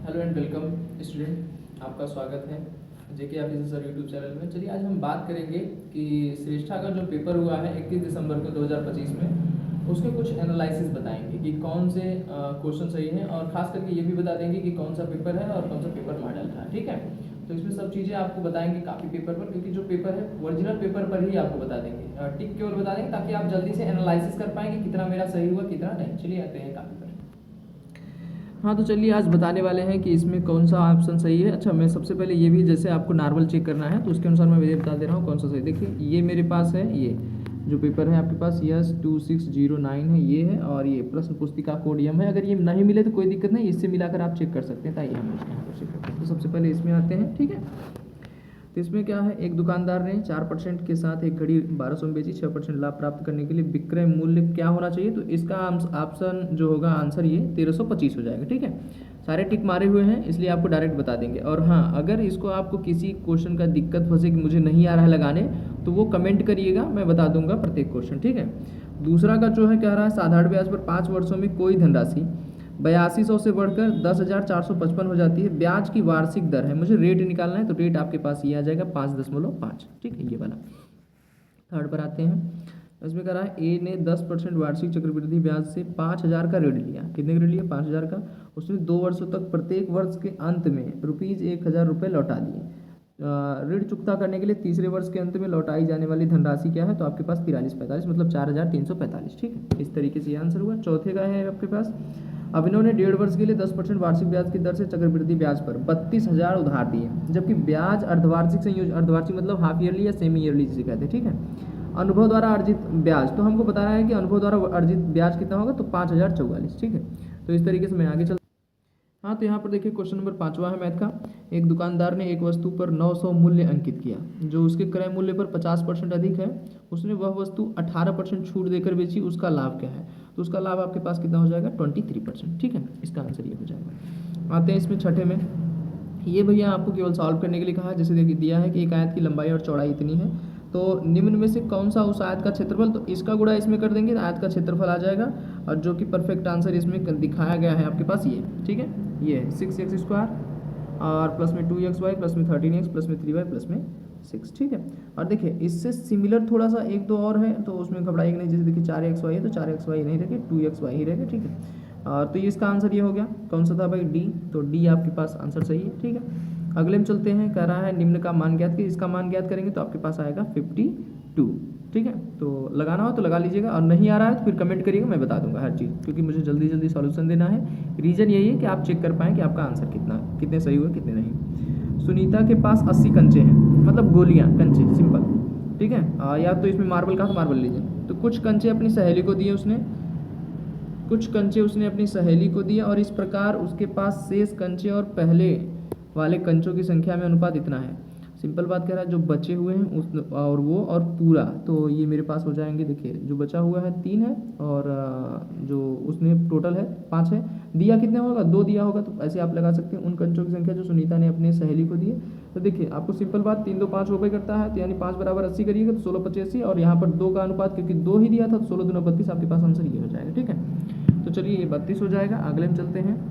Hello and welcome student, आपका स्वागत है जेके ऑफिसर सर यूट्यूब चैनल में। चलिए आज हम बात करेंगे कि श्रेष्ठा का जो पेपर हुआ है 21 दिसंबर को 2025 में, उसके कुछ एनालिसिस बताएंगे कि कौन से क्वेश्चन सही हैं, और खास करके ये भी बता देंगे कि कौन सा पेपर है और कौन सा पेपर मॉडल था। ठीक है, तो इसमें सब चीज़ें आपको बताएंगे काफ़ी पेपर पर, क्योंकि जो पेपर है ओरिजिनल पेपर पर ही आपको बता देंगे, टिक केवल बता देंगे ताकि आप जल्दी से एनालिसिस कर पाएंगे कितना मेरा सही हुआ कितना नहीं। चलिए आते हैं काफ़ी पर। हाँ, तो चलिए आज बताने वाले हैं कि इसमें कौन सा ऑप्शन सही है। अच्छा, मैं सबसे पहले ये भी, जैसे आपको नॉर्मल चेक करना है तो उसके अनुसार मैं ये बता दे रहा हूँ कौन सा सही। देखिए ये मेरे पास है, ये जो पेपर है आपके पास यस 2609 है, ये है, और ये प्रश्न पुस्तिका कोड यम है। अगर ये नहीं मिले तो कोई दिक्कत नहीं, इससे मिलाकर आप चेक कर सकते हैं। ताकि हम यहाँ पर चेक करते हैं। तो सबसे पहले इसमें आते हैं। ठीक है, तो इसमें क्या है, एक दुकानदार ने 4% के साथ एक घड़ी 1200 में बेची। 6% लाभ प्राप्त करने के लिए विक्रय मूल्य क्या होना चाहिए? तो इसका ऑप्शन जो होगा आंसर ये 1325 हो जाएगा। ठीक है, सारे टिक मारे हुए हैं इसलिए आपको डायरेक्ट बता देंगे। और हाँ, अगर इसको आपको किसी क्वेश्चन का दिक्कत फंसे कि मुझे नहीं आ रहा है लगाने, तो वो कमेंट करिएगा, मैं बता दूंगा प्रत्येक क्वेश्चन। ठीक है, दूसरा का जो है कह रहा है साधारण ब्याज पर 5 वर्षों में कोई धनराशि 8200 से बढ़कर 10,455 हो जाती है। ब्याज की वार्षिक दर है, मुझे रेट निकालना है, तो रेट आपके पास ये आ जाएगा 5.5। ठीक है, ये वाला। थर्ड पर आते हैं। इसमें कह रहा है ए ने 10% वार्षिक चक्रवृद्धि ब्याज से 5,000 का ऋण लिया। कितने का ऋण लिया? 5,000 का। उसने 2 वर्षों तक प्रत्येक वर्ष के अंत में ₹1,000 लौटा दिए। ऋण चुकता करने के लिए तीसरे वर्ष के अंत में लौटाई जाने वाली धनराशि क्या है? तो आपके पास 4345, मतलब 4,345। ठीक है, इस तरीके से ये आंसर हुआ। चौथे का है आपके पास, अभिनव ने 1.5 वर्ष के लिए 10% वार्षिक ब्याज की दर से चक्रवृद्धि ब्याज पर 32,000 उधार दिए, जबकि ब्याज अर्धवार्षिक संयोजन, अर्धवार्षिक मतलब हाफ ईयरली या सेमी ईयरली जिसे कहते हैं। ठीक है, अनुभव द्वारा अर्जित ब्याज, तो हमको बताया है कि अनुभव द्वारा अर्जित ब्याज कितना होगा? तो 5,044। ठीक है, तो इस तरीके से मैं आगे चल। हाँ, तो यहाँ पर देखिए क्वेश्चन नंबर 5वां है मैथ का। एक दुकानदार ने एक वस्तु पर 900 मूल्य अंकित किया, जो उसके क्रय मूल्य पर 50% अधिक है। उसने वह वस्तु 18% छूट देकर बेची, उसका लाभ क्या है? तो उसका लाभ आपके पास कितना हो जाएगा? 23%। ठीक है, इसका आंसर ये हो जाएगा। आते हैं इसमें छठे में। ये भैया आपको केवल सॉल्व करने के लिए कहा है। जैसे देखिए दिया है कि एक आयत की लंबाई और चौड़ाई इतनी है, तो निम्न में से कौन सा उस आयत का क्षेत्रफल? तो इसका गुणा इसमें कर देंगे तो आयत का क्षेत्रफल आ जाएगा, और जो कि परफेक्ट आंसर इसमें दिखाया गया है आपके पास ये। ठीक है, ये है 6x² और प्लस में 2xy प्लस में 13x प्लस में 3y प्लस में 6। ठीक है, और देखिए इससे सिमिलर थोड़ा सा एक दो और है, तो उसमें घबराइएगा नहीं। जैसे देखिए 4xy है तो 4xy नहीं रहेगा, 2xy ही रहेगा। ठीक है, और तो ये इसका आंसर ये हो गया। कौन सा था भाई? डी। तो डी आपके पास आंसर सही है। ठीक है, अगले में चलते हैं। कह रहा है निम्न का मान ज्ञात कीजिए। इसका मान ज्ञात करेंगे तो आपके पास आएगा 52। ठीक है, तो लगाना हो तो लगा लीजिएगा, और नहीं आ रहा है तो फिर कमेंट करिएगा, मैं बता दूंगा हर चीज़, क्योंकि मुझे जल्दी जल्दी सॉल्यूशन देना है। रीज़न यही है कि आप चेक कर पाएँ कि आपका आंसर कितने सही हुए कितने नहीं। सुनीता के पास 80 कंचे हैं, मतलब गोलियाँ, कंचे सिंपल। ठीक है, या तो इसमें मार्बल का, तो मार्बल लीजिए। तो कुछ कंचे अपनी सहेली को दिए उसने, कुछ कंचे उसने अपनी सहेली को दिए, और इस प्रकार उसके पास शेष कंचे और पहले वाले कंचों की संख्या में अनुपात इतना है। सिंपल बात कह रहा है, जो बचे हुए हैं उस और वो और पूरा, तो ये मेरे पास हो जाएंगे। देखिए जो बचा हुआ है 3 है, और जो उसने टोटल है 5 है। दिया कितने होगा? 2 दिया होगा, तो ऐसे आप लगा सकते हैं उन कंचों की संख्या जो सुनीता ने अपने सहेली को दी है। तो देखिए आपको सिंपल बात, 3 2 5 रुपये करता है, तो यानी 5 बराबर 80 करिएगा तो 16 25 80, और यहाँ पर 2 का अनुपात क्योंकि 2 ही दिया था तो 16 2 32, आपके पास आंसर ये हो जाएगा। ठीक है, तो चलिए ये 32 हो जाएगा। अगले में चलते हैं।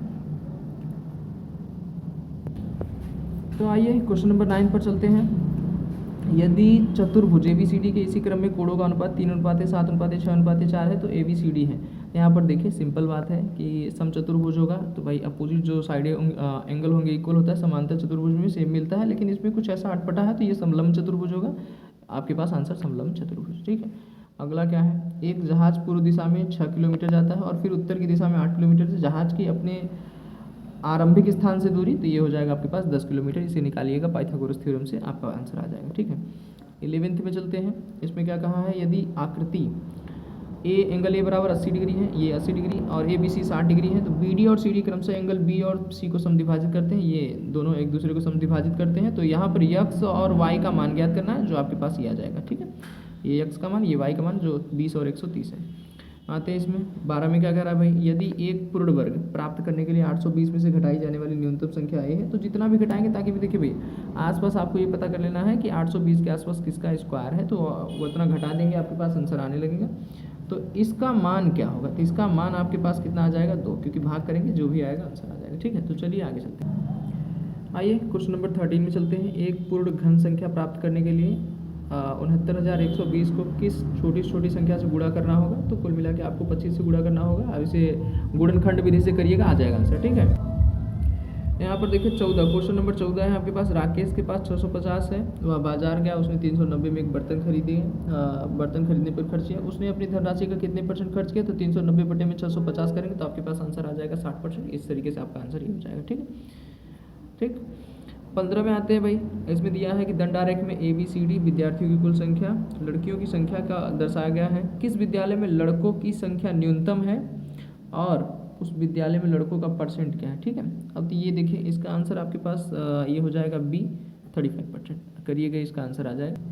तो आइए क्वेश्चन नंबर 9 पर चलते हैं। यदि चतुर्भुज ABCD के इसी क्रम में कोणों का अनुपात 3:7:6:4 है तो ABCD है। यहाँ पर देखिए सिंपल बात है कि समचतुर्भुज होगा तो भाई अपोजिट जो साइड एंगल होंगे इक्वल होता है। समांतर चतुर्भुज में सेम मिलता है, लेकिन इसमें कुछ ऐसा अटपटा है, तो ये समलंब चतुर्भुज होगा। आपके पास आंसर समलंब चतुर्भुज। ठीक है, अगला क्या है, एक जहाज पूर्व दिशा में 6 किलोमीटर जाता है और फिर उत्तर की दिशा में 8 किलोमीटर से जहाज की अपने आरंभिक स्थान से दूरी, तो ये हो जाएगा आपके पास 10 किलोमीटर। इसे निकालिएगा पाइथागोरस थ्योरम से, आपका आंसर आ जाएगा। ठीक है, 11th में चलते हैं। इसमें क्या कहा है, यदि आकृति एंगल ए बराबर 80 डिग्री है, ये 80 डिग्री, और ABC 60 डिग्री है, तो BD और CD क्रमशः एंगल B और C को समद्विभाजित करते हैं। ये दोनों एक दूसरे को समद्विभाजित करते हैं, तो यहाँ पर x और y का मान ज्ञात करना है, जो आपके पास ये आ जाएगा। ठीक है, ये x का मान, ये y का मान, जो 20 और 130 है। आते हैं इसमें 12 में। क्या कह रहा है भाई, यदि एक पूर्ण वर्ग प्राप्त करने के लिए 820 में से घटाई जाने वाली न्यूनतम संख्या a है, तो जितना भी घटाएंगे, ताकि भी देखिए भाई आसपास आपको ये पता कर लेना है कि 820 के आसपास किसका स्क्वायर है, तो वो उतना घटा देंगे, आपके पास आंसर आने लगेगा। तो इसका मान क्या होगा, तो इसका मान आपके पास कितना आ जाएगा 2, क्योंकि भाग करेंगे जो भी आएगा आंसर आ जाएगा। ठीक है, तो चलिए आगे चलते हैं। आइए क्वेश्चन नंबर 13 में चलते हैं। एक पूर्ण घन संख्या प्राप्त करने के लिए 69,120 को किस छोटी से छोटी संख्या से गुणा करना होगा, तो कुल मिला के आपको 25 से गुणा करना होगा। अब इसे गुणनखंड विधि से करिएगा, आ जाएगा आंसर। ठीक है, यहाँ पर देखिए 14, क्वेश्चन नंबर 14 है आपके पास। राकेश के पास 650 है, वह बाजार गया, उसने 390 में एक बर्तन खरीदी है। बर्तन खरीदने पर खर्च किया, उसने अपनी धनराशि का कितने % खर्च किया, तो 390 बटे में 650 करेंगे तो आपके पास आंसर आ जाएगा 60%। इस तरीके से आपका आंसर ये हो जाएगा। ठीक है, ठीक। 15 में आते हैं भाई। इसमें दिया है कि दंडारेख में ABCD विद्यार्थियों की कुल संख्या, लड़कियों की संख्या का दर्शाया गया है। किस विद्यालय में लड़कों की संख्या न्यूनतम है और उस विद्यालय में लड़कों का % क्या है। ठीक है, अब ये देखिए इसका आंसर आपके पास ये हो जाएगा B 35%। करिएगा, इसका आंसर आ जाएगा।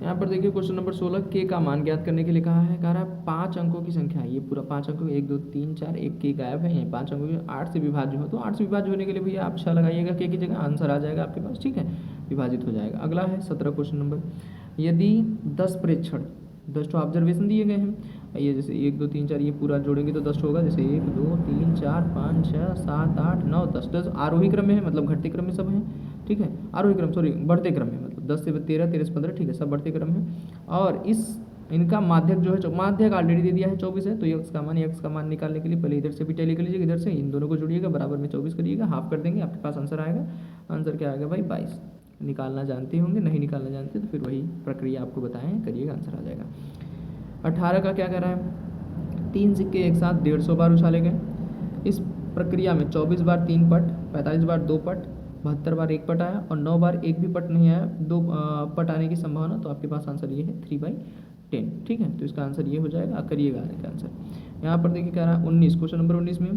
यहाँ पर देखिए क्वेश्चन नंबर 16, K का मान ज्ञात करने के लिए कहा है। कह रहा है 5 अंकों की संख्या है, ये पूरा 5 अंकों, 1 2 3 4, एक K गायब है, ये 5 अंकों की 8 से विभाज्य हो, तो 8 से विभाज्य होने के लिए भैया आप 6 लगाइएगा K की जगह, आंसर आ जाएगा आपके पास। ठीक है, विभाजित हो जाएगा। अगला है 17 क्वेश्चन नंबर। यदि 10 प्रेक्षण 10 ऑब्जर्वेशन दिए गए हैं, ये जैसे 1 2 3 4 ये पूरा जोड़ेंगे तो 10 होगा, जैसे 1 2 3 4 5 6 7 8 9 10। 10 आरोही क्रम में है, मतलब घटते क्रम में सब है। ठीक है, आरोही क्रम सॉरी बढ़ते क्रम में, मतलब 10 से 13 13 से 15। ठीक है, सब बढ़ते क्रम है। और इनका माध्यक जो है, माध्यक ऑलरेडी दे दिया है 24 है, तो x का मान निकालने के लिए पहले इधर से भी टैली कर लीजिएगा, इधर से इन दोनों को जोड़िएगा, बराबर में 24 करिएगा, हाफ कर देंगे, आपके पास आंसर आएगा। आंसर क्या आएगा भाई 22। निकालना जानते होंगे, नहीं निकालना जानते तो फिर वही प्रक्रिया आपको बताएं, करिएगा, आंसर आ जाएगा। 18 का क्या कह रहा है, 3 सिक्के एक साथ 150 बार उछाले गए। इस प्रक्रिया में 24 बार 3 पट, 45 बार 2 पट, 72 बार 1 पट आया और 9 बार एक भी पट नहीं आया, 2 पट आने की संभावना, तो आपके पास आंसर ये है 3/10। ठीक है, तो इसका आंसर ये हो जाएगा, करिएगा आने का आंसर। यहाँ पर देखिए कह रहा है 19, क्वेश्चन नंबर 19 में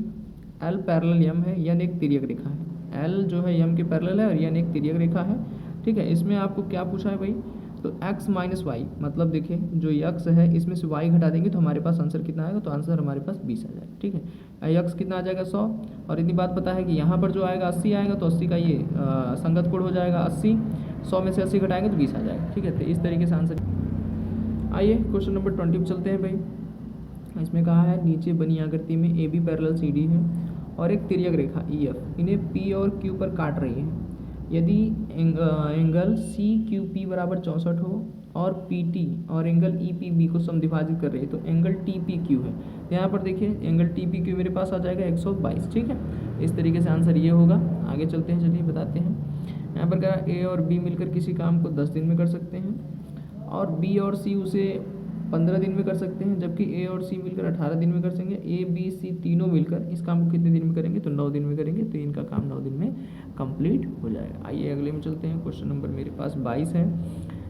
L पैरेलल M है, N एक तिर्यक रेखा है। L जो है M के पैरेलल है और N एक तिर्यक रेखा है। ठीक है, इसमें आपको क्या पूछा है भाई, तो x माइनस वाई, मतलब देखिए जो x है इसमें से y घटा देंगे तो हमारे पास आंसर कितना आएगा, तो आंसर हमारे पास 20 आ जाएगा। ठीक है, x कितना आ जाएगा 100, और इतनी बात पता है कि यहाँ पर जो आएगा 80 आएगा, तो 80 का ये संगत कोण हो जाएगा 80, 100 में से 80 घटाएंगे तो 20 आ जाएगा। ठीक है, तो इस तरीके से आंसर। आइए क्वेश्चन नंबर 20 पे चलते हैं भाई। इसमें कहा है नीचे बनी आकृति में AB पैरेलल CD है और एक तिर्यक रेखा EF इन्हें P और Q पर काट रही है। यदि एंगल CQP बराबर 64 हो और PT और एंगल EPB को समद्विभाजित कर रही है, तो एंगल TPQ है। तो यहाँ पर देखिए एंगल TPQ मेरे पास आ जाएगा 122। ठीक है, इस तरीके से आंसर ये होगा। आगे चलते हैं, चलिए बताते हैं। यहाँ पर कहा A और B मिलकर किसी काम को 10 दिन में कर सकते हैं और B और C उसे 15 दिन में कर सकते हैं, जबकि A और C मिलकर 18 दिन में कर सकेंगे। A B C तीनों मिलकर इस काम को कितने दिन में करेंगे, तो 9 दिन में करेंगे, तो इनका काम 9 दिन में कंप्लीट हो जाएगा। आइए अगले में चलते हैं। क्वेश्चन नंबर मेरे पास 22 है।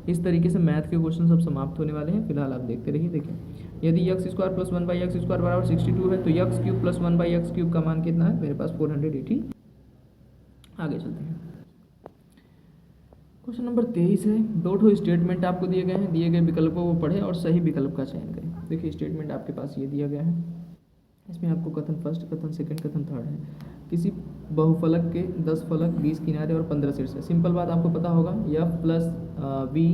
इस तरीके से मैथ के क्वेश्चन सब समाप्त होने वाले हैं, फिलहाल आप देखते रहिए। देखिए यदि x² + 1/x² बराबर 62 है, तो x³ + 1/x³ का मान कितना है, मेरे पास 480। आगे चलते हैं। क्वेश्चन नंबर 23 है। दो ठो स्टेटमेंट आपको दिए गए हैं, दिए गए विकल्पों को पढ़ें और सही विकल्प का चयन करें। देखिए स्टेटमेंट आपके पास ये दिया गया है, इसमें आपको कथन फर्स्ट, कथन सेकंड, कथन थर्ड है। किसी बहुफलक के 10 फलक, 20 किनारे और 15 शीर्ष है। सिंपल बात आपको पता होगा, f + b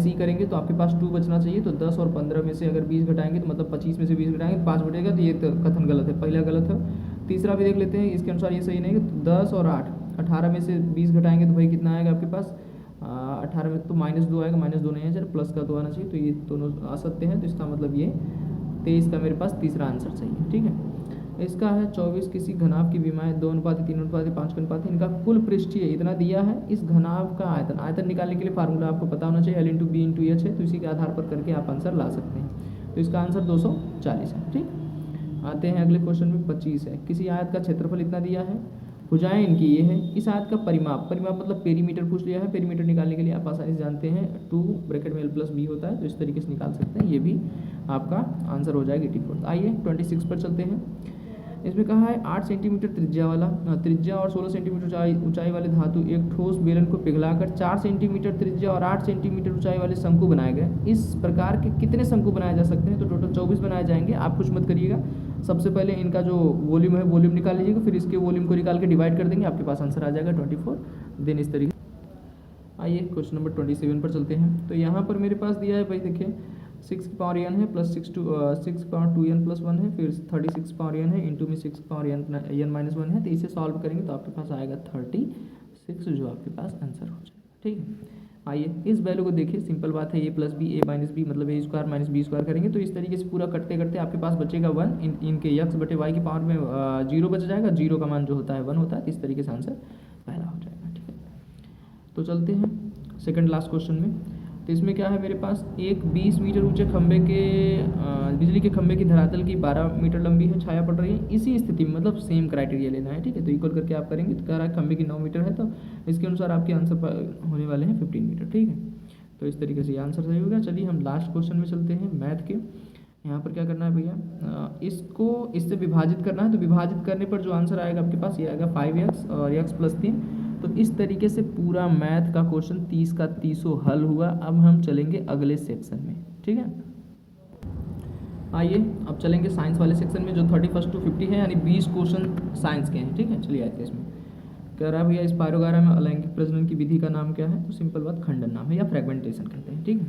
- e करेंगे तो आपके पास 2 बचना चाहिए, तो 10 और 15 में से अगर 20 घटाएंगे तो मतलब 25 में से 20 घटाएंगे तो 5 बचेगा, तो ये तो कथन गलत है, पहला गलत है। तीसरा भी देख लेते हैं, इसके अनुसार ये सही नहीं है। 10 और 8, 18 में से 20 घटाएंगे तो भाई कितना आएगा आपके पास, 18 में तो -2 आएगा, -2 नहीं है सर, प्लस का 2 आना चाहिए, तो ये दोनों असत्य हैं, तो इसका मतलब ये 23 का मेरे पास तीसरा आंसर सही है। ठीक है, इसका है 24 किसी घनाभ की विमाएँ 2:3:5:5 इनका कुल पृष्ठीय इतना दिया है। इस घनाभ का आयतन निकालने के लिए फार्मूला आपको पता होना चाहिए, L × B × H है, तो इसी के आधार पर करके आप आंसर ला सकते हैं। तो इसका आंसर 240 है। ठीक, आते हैं अगले क्वेश्चन में 25 है। किसी आयत का क्षेत्रफल इतना दिया है, भुजाएं इनकी ये है। इस आयत का परिमाप मतलब पेरीमीटर पूछ लिया है। पेरीमीटर निकालने के लिए आप आसानी से जानते हैं 2 ब्रैकेट में L + B होता है, तो इस तरीके से निकाल सकते हैं, ये भी आपका आंसर हो जाएगा 84। आइए 26 पर चलते हैं। इसमें कहा है 8 सेंटीमीटर त्रिज्या और 16 सेंटीमीटर ऊंचाई वाले धातु एक ठोस बेलन को पिघलाकर 4 सेंटीमीटर त्रिज्या और 8 सेंटीमीटर ऊंचाई वाले शंकु बनाए गए। इस प्रकार के कितने शंकु बनाए जा सकते हैं, तो टोटल 24 बनाए जाएंगे। आप कुछ मत करिएगा, सबसे पहले इनका जो वॉल्यूम है वॉल्यूम निकाल लीजिएगा, फिर इसके वॉल्यूम को निकाल के डिवाइड कर देंगे, आपके पास आंसर आ जाएगा 24 दिन। इस तरीके। आइए क्वेश्चन नंबर 27 पर चलते हैं। तो यहाँ पर मेरे पास दिया है भाई देखिए 6 की पावर n है प्लस 6 पावर 2n प्लस 1 है, फिर 36 पावर n है, इंटू में 6 पावर n माइनस 1 है। तो इसे सॉल्व करेंगे तो आपके पास आएगा 36, जो आपके पास आंसर हो जाएगा। ठीक है, आइए इस वैल्यू को देखिए, सिंपल बात है, ए प्लस बी, ए माइनस बी मतलब ए स्क्वायर माइनस बी स्क्वायर करेंगे तो इस तरीके से पूरा करते करते आपके पास बचेगा 1, इनके यक्स बटे वाई की पावर में 0 बच जाएगा, 0 का मान जो होता है 1 होता है। इस तरीके से आंसर पहला हो जाएगा। ठीक है, तो चलते हैं सेकंड लास्ट क्वेश्चन में। तो इसमें क्या है, मेरे पास एक 20 मीटर ऊंचे खंबे के बिजली के खंबे की धरातल की 12 मीटर लंबी है, छाया पड़ रही है। इसी स्थिति में मतलब सेम क्राइटेरिया लेना है। ठीक है, तो इक्वल करके आप करेंगे तो कह रहा है खंबे की 9 मीटर है, तो इसके अनुसार आपके आंसर होने वाले हैं 15 मीटर। ठीक है, तो इस तरीके से ये आंसर सही हो गया। चलिए हम लास्ट क्वेश्चन में चलते हैं मैथ के। यहाँ पर क्या करना है भैया, इसको इससे विभाजित करना है। तो विभाजित करने पर जो आंसर आएगा आपके पास ये आएगा 5x और x प्लस 3। तो इस तरीके से पूरा मैथ का क्वेश्चन 30 का 30 हल हुआ। अब हम चलेंगे अगले सेक्शन में। ठीक है, आइए अब चलेंगे साइंस वाले सेक्शन में, जो 31 to 50 है, यानी 20 क्वेश्चन साइंस के हैं। ठीक है, चलिए आते हैं इसमें। कह रहा है भैया इस पायरोगारा में अलैंगिक प्रजनन की विधि का नाम क्या है, तो सिंपल बात खंडन नाम है या फ्रेगमेंटेशन कहते हैं। ठीक है,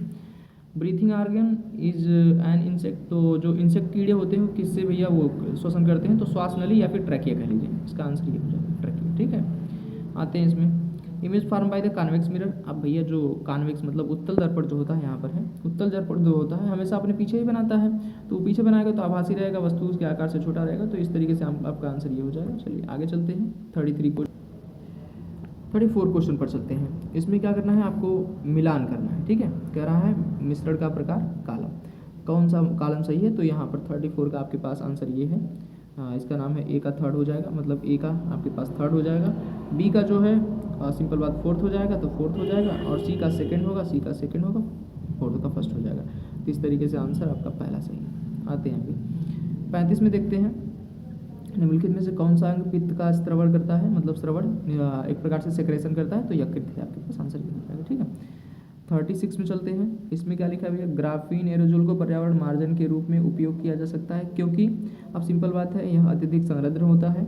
breathing organ is an insect. तो जो इंसेक्ट कीड़े होते हैं किससे भैया वो श्वसन करते हैं, तो श्वास नली या फिर ट्रैकिया कह लीजिए, इसका आंसर ये हो जाएगा ट्रैकिया। ठीक है, आते हैं इसमें। Image form by the convex mirror. अब भैया जो कॉन्वेक्स मतलब उत्तल दर्पण जो होता है, यहाँ पर है उत्तल दर्पण जो होता है हमेशा अपने पीछे ही बनाता है, तो पीछे बनाएगा तो आभासी रहेगा, वस्तु उसके आकार से छोटा रहेगा। तो इस तरीके से आपका आंसर ये हो जाएगा। चलिए आगे चलते हैं 34 क्वेश्चन पर चलते हैं। इसमें क्या करना है, आपको मिलान करना है। ठीक है, कह रहा है मिश्रण का प्रकार कालम, कौन सा कालम सही है, तो यहाँ पर 34 का आपके पास आंसर ये है। इसका नाम है ए का थर्ड हो जाएगा, मतलब ए का आपके पास थर्ड हो जाएगा, बी का जो है सिंपल बात फोर्थ हो जाएगा तो फोर्थ हो जाएगा, और सी का सेकंड होगा, सी का सेकंड होगा, फोर्थ का फर्स्ट हो जाएगा। तो इस तरीके से आंसर आपका पहला सही है। आते हैं अभी 35 में देखते हैं, निम्नलिखित में से कौन सा अंग पित्त का स्त्रवण करता है, मतलब स्त्रवण एक प्रकार से सेक्रेशन करता है, तो यकृत है आपके पास, आंसर ये हो जाएगा। ठीक है, 36 में चलते हैं। इसमें क्या लिखा है भैया, ग्राफीन एरोजोल को पर्यावरण मार्जन के रूप में उपयोग किया जा सकता है, क्योंकि अब सिंपल बात है यह अत्यधिक संरद्र होता है।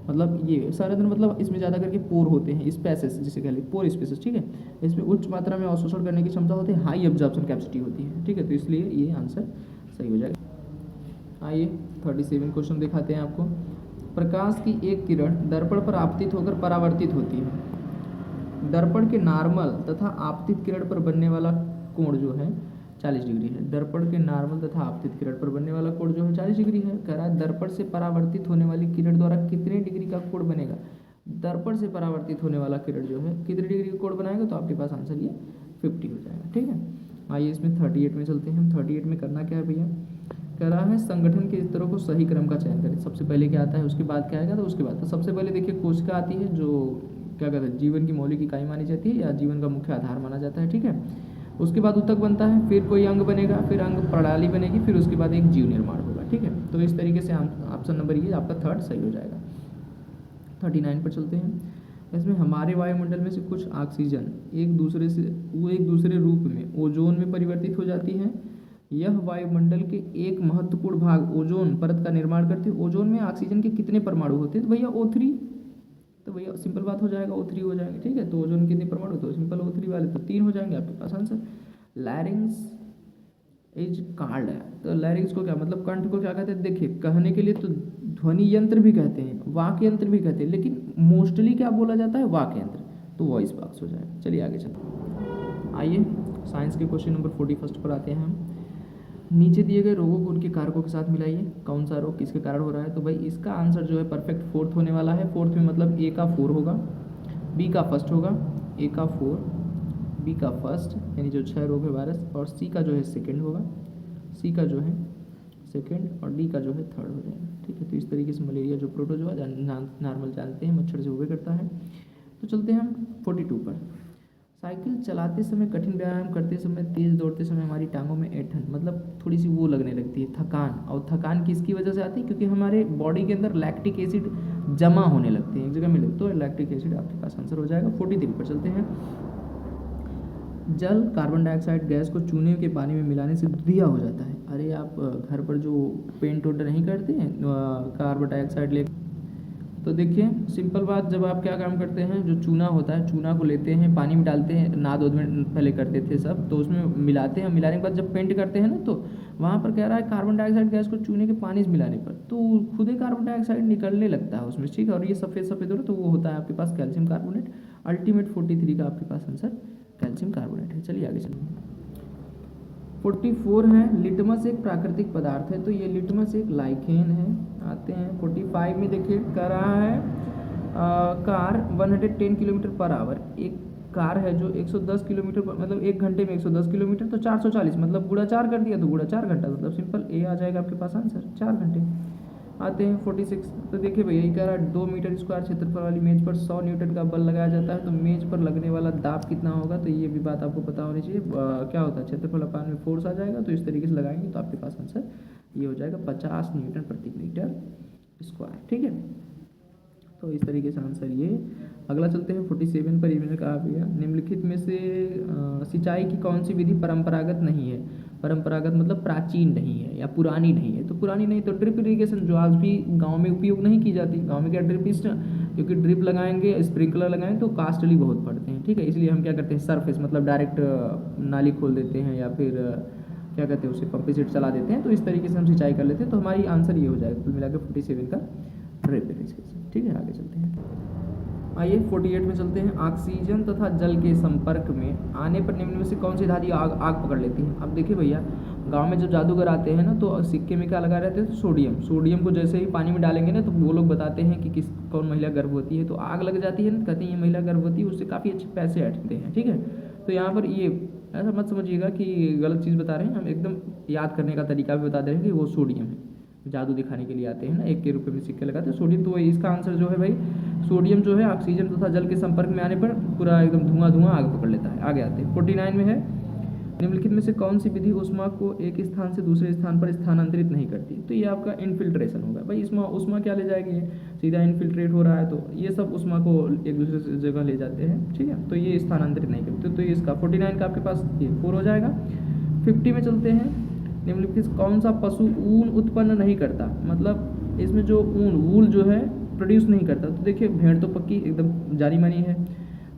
मतलब ये संरद्र मतलब इसमें ज़्यादा करके पोर होते हैं, स्पेसेस जिसे कह लीजिए पोर स्पेसेस। ठीक है, इसमें उच्च मात्रा में अवशोषण करने की क्षमता होती है, हाई एब्जॉर्प्शन कैपेसिटी होती है। ठीक है, तो इसलिए ये आंसर सही हो जाएगा। आइए 37 क्वेश्चन दिखाते हैं आपको। प्रकाश की एक किरण दर्पण पर आपतित होकर परावर्तित होती है। दर्पण के नॉर्मल तथा आपतित किरण पर बनने वाला कोण जो है 40 डिग्री है। दर्पण के नॉर्मल तथा आपतित किरण पर बनने वाला कोण जो है 40 डिग्री है। कह रहा है दर्पण से परावर्तित होने वाली किरण द्वारा कितने डिग्री का कोण बनेगा। दर्पण से परावर्तित होने वाला किरण जो है कितने डिग्री का कोण बनाएगा, तो आपके पास आंसर ये 50 हो जाएगा। ठीक है, आइए इसमें 38 में चलते हैं। 38 में करना क्या है भैया, कह रहा है संगठन के स्तरों को सही क्रम का चयन करें। सबसे पहले क्या आता है, उसके बाद क्या आएगा, तो उसके बाद तो सबसे पहले देखिए कोशिका आती है, जो क्या कहते हैं जीवन की मौलिक इकाई मानी जाती है या जीवन का मुख्य आधार माना जाता है। ठीक है, उसके बाद ऊतक बनता है, फिर कोई अंग बनेगा, फिर अंग प्रणाली बनेगी, फिर उसके बाद एक जीव निर्माण होगा। ठीक है, तो इस तरीके से ऑप्शन नंबर ये आपका थर्ड सही हो जाएगा। 39 पर चलते हैं। इसमें हमारे वायुमंडल में से कुछ ऑक्सीजन एक दूसरे रूप में ओजोन में परिवर्तित हो जाती है। यह वायुमंडल के एक महत्वपूर्ण भाग ओजोन परत का निर्माण करती है। ओजोन में ऑक्सीजन के कितने परमाणु होते हैं, तो भैया O3, तो भैया सिंपल बात हो जाएगा O3 हो जाएंगे। ठीक है, तो ओजोन के कितने परमाणु, तो सिंपल O3 वाले तो 3 हो जाएंगे आपके पास आंसर। लैरिंग्स इज कार्ड है, तो लैरिंग्स को क्या मतलब, कंठ को क्या कहते हैं, देखिए कहने के लिए तो ध्वनि यंत्र भी कहते हैं, वाक यंत्र भी कहते हैं, लेकिन मोस्टली क्या बोला जाता है, वाक यंत्र, तो वॉइस बॉक्स हो जाएगा। चलिए आगे चलते, आइए साइंस के क्वेश्चन नंबर 41 पर आते हैं हम। नीचे दिए गए रोगों को उनके कारकों के साथ मिलाइए, कौन सा रोग किसके कारण हो रहा है, तो भाई इसका आंसर जो है परफेक्ट फोर्थ होने वाला है। फोर्थ में मतलब ए का 4 होगा, बी का फर्स्ट होगा, ए का 4, बी का फर्स्ट यानी जो 6 रोग है वायरस, और सी का जो है सेकंड होगा, सी का जो है सेकंड, और डी का जो है थर्ड हो जाएगा। ठीक है, तो इस तरीके से मलेरिया जो प्रोटोजोआ नॉर्मल जानते हैं मच्छर से उभय करता है। तो चलते हैं हम 42 पर। साइकिल चलाते समय, कठिन व्यायाम करते समय, तेज़ दौड़ते समय हमारी टांगों में ऐंठन मतलब थोड़ी सी वो लगने लगती है, थकान। और थकान किसकी वजह से आती है, क्योंकि हमारे बॉडी के अंदर लैक्टिक एसिड जमा होने लगते हैं एक जगह मिले, तो लैक्टिक एसिड आपके पास आंसर हो जाएगा। 43 पर चलते हैं। जल कार्बन डाइऑक्साइड गैस को चूने के पानी में मिलाने से दूधिया हो जाता है। अरे आप घर पर जो पेंट वोट नहीं करते हैं कार्बन डाइऑक्साइड ले तो देखिए सिंपल बात, जब आप क्या काम करते हैं, जो चूना होता है चूना को लेते हैं, पानी में डालते हैं, नाद उद में पहले करते थे सब, तो उसमें मिलाते हैं, मिलाने के बाद जब पेंट करते हैं ना, तो वहाँ पर कह रहा है कार्बन डाइऑक्साइड गैस को चूने के पानी से मिलाने पर तो खुद ही कार्बन डाइऑक्साइड निकलने लगता है उसमें, ठीक है। और ये सफ़ेद सफ़ेद हो रहा है, तो वो होता है आपके पास कैल्शियम कार्बोनेट। अल्टीमेट 43 का आपके पास आंसर कैल्शियम कार्बोनेट है। चलिए आगे चलिए। 44 है, लिटमस एक प्राकृतिक पदार्थ है, तो ये लिटमस एक लाइकेन है। आते हैं 45 में, देखिए कह रहा है कार 110 किलोमीटर पर आवर, एक कार है जो 110 किलोमीटर मतलब 1 घंटे में 110 किलोमीटर, तो 440 मतलब गुणा 4 कर दिया तो गुणा 4 घंटा, मतलब सिंपल ए आ जाएगा आपके पास आंसर 4 घंटे। आते हैं 46, तो देखिए भैया ये कह रहा है 2 मीटर स्क्वायर क्षेत्रफल वाली मेज पर 100 न्यूटन का बल लगाया जाता है, तो मेज पर लगने वाला दाब कितना होगा, तो ये भी बात आपको पता होनी चाहिए। क्या होता है, क्षेत्रफल अपान में फोर्स आ जाएगा, तो इस तरीके से लगाएंगे तो आपके पास आंसर ये हो जाएगा 50 न्यूटन प्रति मीटर स्क्वायर, ठीक है। तो इस तरीके से आंसर ये। अगला चलते हैं 47 पर, इन्होंने कहा भैया निम्नलिखित में से सिंचाई की कौन सी विधि परंपरागत नहीं है। परंपरागत मतलब प्राचीन नहीं है या पुरानी नहीं है, तो पुरानी नहीं तो ड्रिप इरीगेशन जो आज भी गांव में उपयोग नहीं की जाती। गांव में क्या ड्रिप क्योंकि ड्रिप लगाएंगे स्प्रिंकलर लगाएंगे तो कास्टली बहुत पड़ते हैं, ठीक है। इसलिए हम क्या करते हैं सरफेस मतलब डायरेक्ट नाली खोल देते हैं या फिर क्या कहते हैं उसे पंप सेट चला देते हैं, तो इस तरीके से हम सिंचाई कर लेते हैं। तो हमारी आंसर ये हो जाएगा कुल मिलाकर 47 का ड्रिप इरिगेशन, ठीक है। आगे चलते हैं, आइए 48 में चलते हैं। ऑक्सीजन तथा जल के संपर्क में आने पर निम्न में से कौन सी धातु आग पकड़ लेती है। अब देखिए भैया गांव में जब जादूगर आते हैं ना, तो सिक्के में क्या लगा रहते हैं, तो सोडियम को जैसे ही पानी में डालेंगे ना, तो वो लोग बताते हैं कि कौन महिला गर्भवती है, तो आग लग जाती है ना, कहते हैं ये महिला गर्भवती है, उससे काफ़ी अच्छे पैसे अटकते हैं, ठीक है। तो यहाँ पर ये ऐसा मत समझिएगा कि गलत चीज़ बता रहे हैं, हम एकदम याद करने का तरीका भी बता दे रहे हैं कि वो सोडियम है। जादू दिखाने के लिए आते हैं ना, 1 के रुपये में सिक्के लगाते हैं सोडियम, तो इसका आंसर जो है भाई सोडियम जो है ऑक्सीजन तथा जल के संपर्क में आने पर पूरा एकदम धुआं आग पकड़ लेता है। आगे आते हैं 49 में है, निम्नलिखित में से कौन सी विधि उष्मा को एक स्थान से दूसरे स्थान पर स्थानांतरित नहीं करती, तो ये आपका इनफिल्ट्रेशन होगा भाई। उष्मा क्या ले जाएगी, सीधा इनफिल्ट्रेट हो रहा है, तो ये सब उष्मा को एक दूसरे जगह ले जाते हैं, ठीक है। तो ये स्थानांतरित नहीं करते, तो ये इसका 49 का आपके पास ये 4 हो जाएगा। 50 में चलते हैं, निम्नलिखित कौन सा पशु ऊन उत्पन्न नहीं करता, मतलब इसमें जो वूल जो है प्रोड्यूस नहीं करता, तो देखिए भेड़ तो पक्की एकदम जानी मानी है,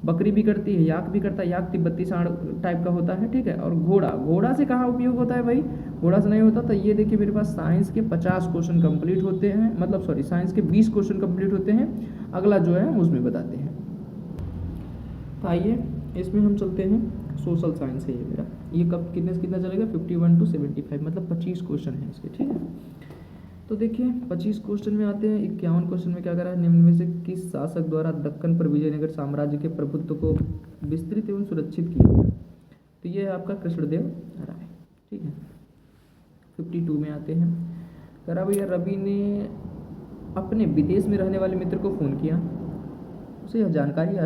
बकरी भी करती है, याक भी करता है, याक तिब्बती सांड टाइप का होता है, ठीक है। और घोड़ा से कहाँ उपयोग होता है भाई, घोड़ा से नहीं होता। तो ये देखिए मेरे पास साइंस के 50 क्वेश्चन कंप्लीट होते हैं, मतलब सॉरी साइंस के 20 क्वेश्चन कंप्लीट होते हैं। अगला जो है उसमें बताते हैं। तो आइए इसमें हम चलते हैं, सोशल साइंस है ये मेरा, ये कब कितना चलेगा 51 to 75, मतलब 25 क्वेश्चन है इसके, ठीक है। तो देखिए 25 क्वेश्चन में आते हैं। 51 क्वेश्चन में क्या करा है, निम्न में से किस शासक द्वारा दक्कन पर विजयनगर साम्राज्य के प्रभुत्व को विस्तृत एवं सुरक्षित किया गया, तो ये है आपका कृष्णदेव राय, ठीक है। 52 में आते हैं, करा भैया रवि ने अपने विदेश में रहने वाले मित्र को फ़ोन किया, उसे यह जानकर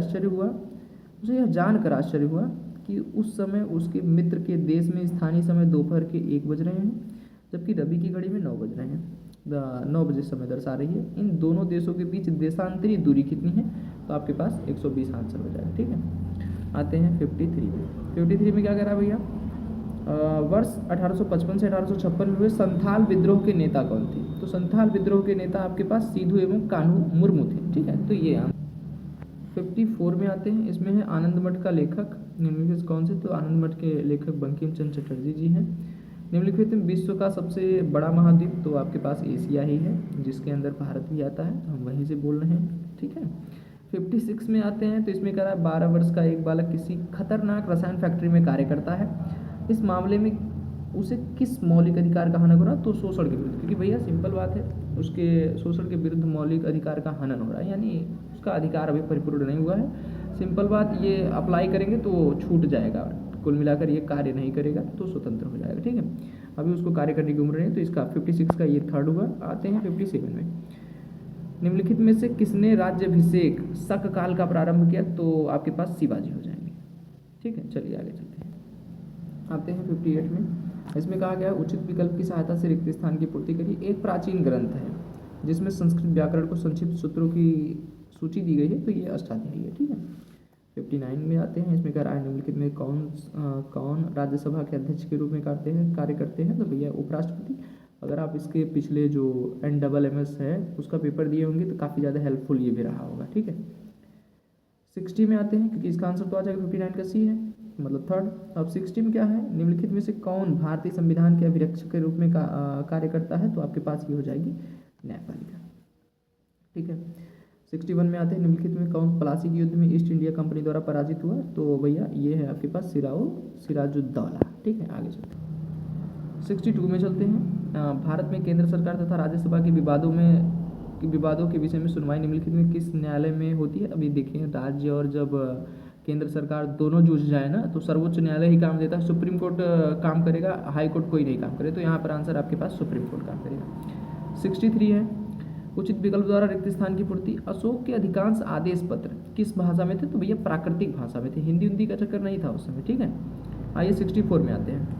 आश्चर्य हुआ कि उस समय उसके मित्र के देश में स्थानीय समय दोपहर के 1 बज रहे हैं, जबकि रवि की घड़ी में 9 बज रहे हैं, 9 बजे समय दर्शा रही है। इन दोनों देशों के बीच देशांतरी दूरी कितनी है, तो आपके पास 120 आंसर हो जाएगा, ठीक है। आते हैं 53 में। 53 में क्या कह रहा है भैया, वर्ष 1855 से 1856 में हुए संथाल विद्रोह के नेता कौन थे, तो संथाल विद्रोह के नेता आपके पास सिद्धू एवं कान्हू मुर्मू थे, ठीक है। तो ये 54 में आते हैं, इसमें है आनंद मठ का लेखक निम्नलिखित कौन से, तो आनंद मठ के लेखक बंकिम चंद्र चटर्जी जी हैं। निम्नलिखित में विश्व का सबसे बड़ा महाद्वीप, तो आपके पास एशिया ही है, जिसके अंदर भारत भी आता है, तो हम वहीं से बोल रहे हैं, ठीक है। 56 में आते हैं, तो इसमें कह रहा है 12 वर्ष का एक बालक किसी खतरनाक रसायन फैक्ट्री में कार्य करता है, इस मामले में उसे किस मौलिक अधिकार का हनन हो रहा, तो शोषण के विरुद्ध, क्योंकि भैया सिंपल बात है, उसके शोषण के विरुद्ध मौलिक अधिकार का हनन हो रहा है, यानी उसका अधिकार अभी परिपूर्ण नहीं हुआ है। सिंपल बात, ये अप्लाई करेंगे तो छूट जाएगा, कुल मिलाकर ये कार्य नहीं करेगा तो स्वतंत्र हो जाएगा, ठीक है। अभी उसको कार्य करने की उम्र नहीं है, तो इसका 56 का ये 3rd हुआ। आते हैं 57 में, निम्नलिखित में से किसने राज्याभिषेक शक काल का प्रारंभ किया, तो आपके पास शिवाजी हो जाएंगे, ठीक है। चलिए आगे चलते हैं, आते हैं 58 में। इसमें कहा गया उचित विकल्प की सहायता से रिक्त स्थान की पूर्ति करिए। एक प्राचीन ग्रंथ है जिसमें संस्कृत व्याकरण को संक्षिप्त सूत्रों की सूची दी गई है, तो ये अष्टाध्यायी है, ठीक है। 59 में आते हैं, इसमें कह रहा है निम्नलिखित में कौन राज्यसभा के अध्यक्ष के रूप में कार्य करते हैं, तो भैया उपराष्ट्रपति। अगर आप इसके पिछले जो NMMS है उसका पेपर दिए होंगे तो काफ़ी ज़्यादा हेल्पफुल ये भी रहा होगा, ठीक है। 60 में आते हैं, क्योंकि इसका आंसर तो आ जाएगा 59 का सी है, मतलब थर्ड। अब 60 में क्या है, निम्नलिखित में से कौन भारतीय संविधान के अभिरक्षक के रूप में कार्य करता है, तो आपके पास ये हो जाएगी न्यायपालिका, ठीक है। 61 में आते हैं, निम्नलिखित में कौन प्लासी के युद्ध में ईस्ट इंडिया कंपनी द्वारा पराजित हुआ, तो भैया ये है आपके पास सिराजुद्दौला, ठीक है। आगे चलते हैं 62 में चलते हैं। भारत में केंद्र सरकार तथा राज्यसभा के विवादों के विषय में सुनवाई निम्नलिखित में किस न्यायालय में होती है। अभी देखिए, राज्य और जब केंद्र सरकार दोनों जूझ जाए ना, तो सर्वोच्च न्यायालय ही काम देता है, सुप्रीम कोर्ट काम करेगा, हाई कोर्ट कोई नहीं काम करे, तो यहाँ पर आंसर आपके पास सुप्रीम कोर्ट काम करेगा। 63 है, उचित विकल्प द्वारा रिक्त स्थान की पूर्ति। अशोक के अधिकांश आदेश पत्र किस भाषा में थे, तो भैया प्राकृतिक भाषा में थे, हिंदी का चक्कर नहीं था उस समय, ठीक है। आइए 64 में आते हैं।